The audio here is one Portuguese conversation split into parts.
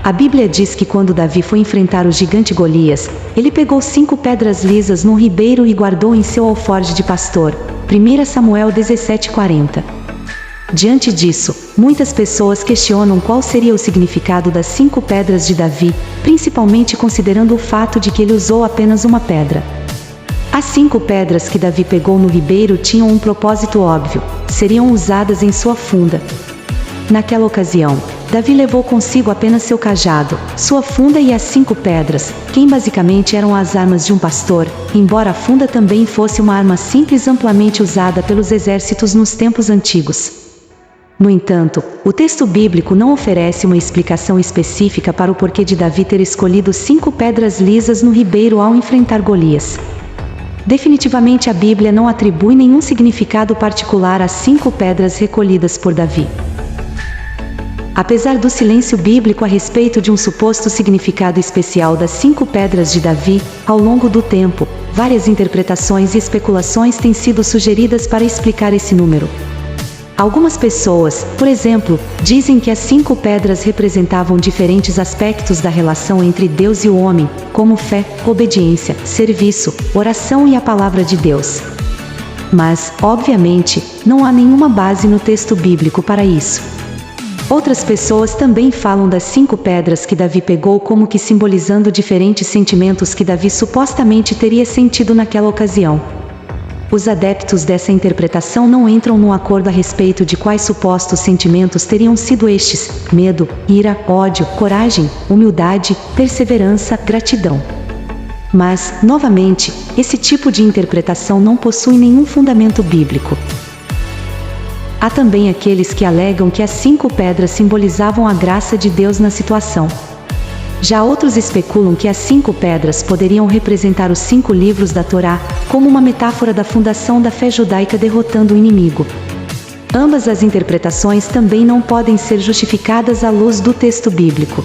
A Bíblia diz que quando Davi foi enfrentar o gigante Golias, ele pegou 5 pedras lisas num ribeiro e guardou em seu alforje de pastor. 1 Samuel 17:40. Diante disso, muitas pessoas questionam qual seria o significado das 5 pedras de Davi, principalmente considerando o fato de que ele usou apenas uma pedra. As 5 pedras que Davi pegou no ribeiro tinham um propósito óbvio: seriam usadas em sua funda. Naquela ocasião, Davi levou consigo apenas seu cajado, sua funda e as 5 pedras, que basicamente eram as armas de um pastor, embora a funda também fosse uma arma simples amplamente usada pelos exércitos nos tempos antigos. No entanto, o texto bíblico não oferece uma explicação específica para o porquê de Davi ter escolhido 5 pedras lisas no ribeiro ao enfrentar Golias. Definitivamente a Bíblia não atribui nenhum significado particular às 5 pedras recolhidas por Davi. Apesar do silêncio bíblico a respeito de um suposto significado especial das 5 pedras de Davi, ao longo do tempo, várias interpretações e especulações têm sido sugeridas para explicar esse número. Algumas pessoas, por exemplo, dizem que as 5 pedras representavam diferentes aspectos da relação entre Deus e o homem, como fé, obediência, serviço, oração e a palavra de Deus. Mas, obviamente, não há nenhuma base no texto bíblico para isso. Outras pessoas também falam das 5 pedras que Davi pegou como que simbolizando diferentes sentimentos que Davi supostamente teria sentido naquela ocasião. Os adeptos dessa interpretação não entram num acordo a respeito de quais supostos sentimentos teriam sido estes: medo, ira, ódio, coragem, humildade, perseverança, gratidão. Mas, novamente, esse tipo de interpretação não possui nenhum fundamento bíblico. Há também aqueles que alegam que as 5 pedras simbolizavam a graça de Deus na situação. Já outros especulam que as 5 pedras poderiam representar os 5 livros da Torá, como uma metáfora da fundação da fé judaica derrotando o inimigo. Ambas as interpretações também não podem ser justificadas à luz do texto bíblico.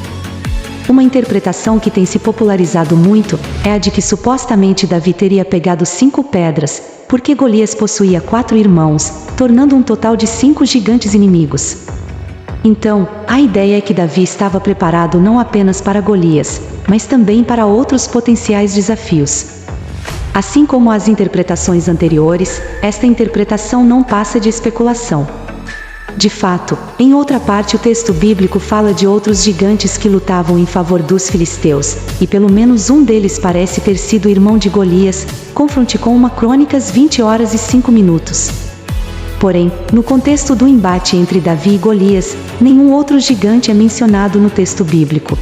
Uma interpretação que tem se popularizado muito é a de que supostamente Davi teria pegado 5 pedras, porque Golias possuía 4 irmãos, tornando um total de 5 gigantes inimigos. Então, a ideia é que Davi estava preparado não apenas para Golias, mas também para outros potenciais desafios. Assim como as interpretações anteriores, esta interpretação não passa de especulação. De fato, em outra parte o texto bíblico fala de outros gigantes que lutavam em favor dos filisteus, e pelo menos um deles parece ter sido irmão de Golias, confronte com 1 Crônicas 20h05. Porém, no contexto do embate entre Davi e Golias, nenhum outro gigante é mencionado no texto bíblico.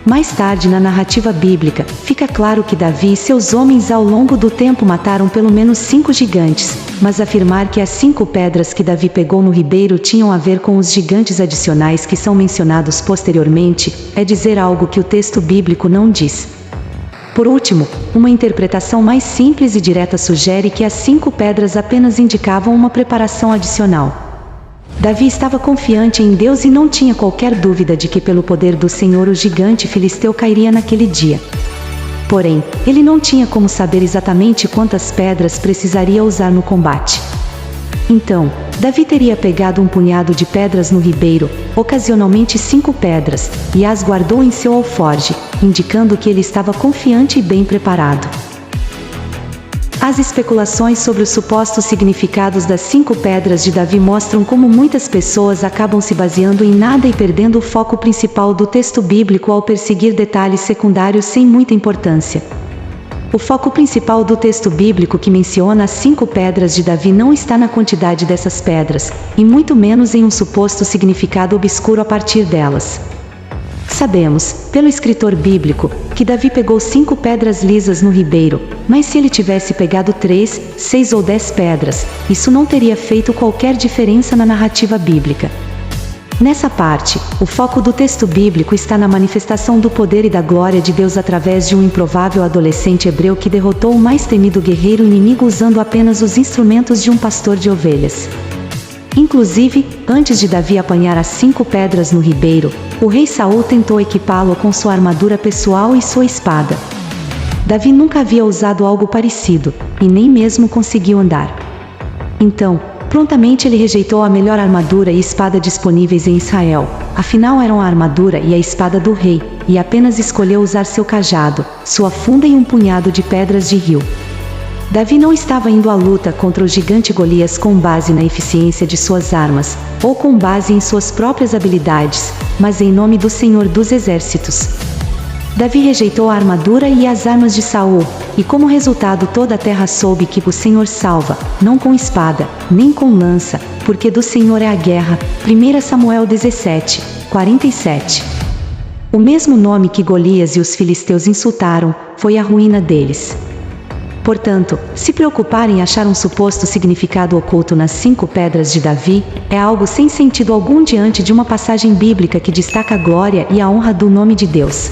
Mais tarde na narrativa bíblica, fica claro que Davi e seus homens ao longo do tempo mataram pelo menos 5 gigantes, mas afirmar que as 5 pedras que Davi pegou no ribeiro tinham a ver com os gigantes adicionais que são mencionados posteriormente, é dizer algo que o texto bíblico não diz. Por último, uma interpretação mais simples e direta sugere que as 5 pedras apenas indicavam uma preparação adicional. Davi estava confiante em Deus e não tinha qualquer dúvida de que pelo poder do Senhor o gigante filisteu cairia naquele dia. Porém, ele não tinha como saber exatamente quantas pedras precisaria usar no combate. Então, Davi teria pegado um punhado de pedras no ribeiro, ocasionalmente 5 pedras, e as guardou em seu alforje, indicando que ele estava confiante e bem preparado. As especulações sobre os supostos significados das 5 pedras de Davi mostram como muitas pessoas acabam se baseando em nada e perdendo o foco principal do texto bíblico ao perseguir detalhes secundários sem muita importância. O foco principal do texto bíblico que menciona as 5 pedras de Davi não está na quantidade dessas pedras, e muito menos em um suposto significado obscuro a partir delas. Sabemos, pelo escritor bíblico, que Davi pegou 5 pedras lisas no ribeiro, mas se ele tivesse pegado 3, 6 ou 10 pedras, isso não teria feito qualquer diferença na narrativa bíblica. Nessa parte, o foco do texto bíblico está na manifestação do poder e da glória de Deus através de um improvável adolescente hebreu que derrotou o mais temido guerreiro inimigo usando apenas os instrumentos de um pastor de ovelhas. Inclusive, antes de Davi apanhar as 5 pedras no ribeiro, o rei Saul tentou equipá-lo com sua armadura pessoal e sua espada. Davi nunca havia usado algo parecido, e nem mesmo conseguiu andar. Então, Prontamente ele rejeitou a melhor armadura e espada disponíveis em Israel, afinal eram a armadura e a espada do rei, e apenas escolheu usar seu cajado, sua funda e um punhado de pedras de rio. Davi não estava indo à luta contra o gigante Golias com base na eficiência de suas armas, ou com base em suas próprias habilidades, mas em nome do Senhor dos Exércitos. Davi rejeitou a armadura e as armas de Saul, e como resultado toda a terra soube que o Senhor salva, não com espada, nem com lança, porque do Senhor é a guerra. 1 Samuel 17, 47. O mesmo nome que Golias e os filisteus insultaram, foi a ruína deles. Portanto, se preocupar em achar um suposto significado oculto nas 5 pedras de Davi, é algo sem sentido algum diante de uma passagem bíblica que destaca a glória e a honra do nome de Deus.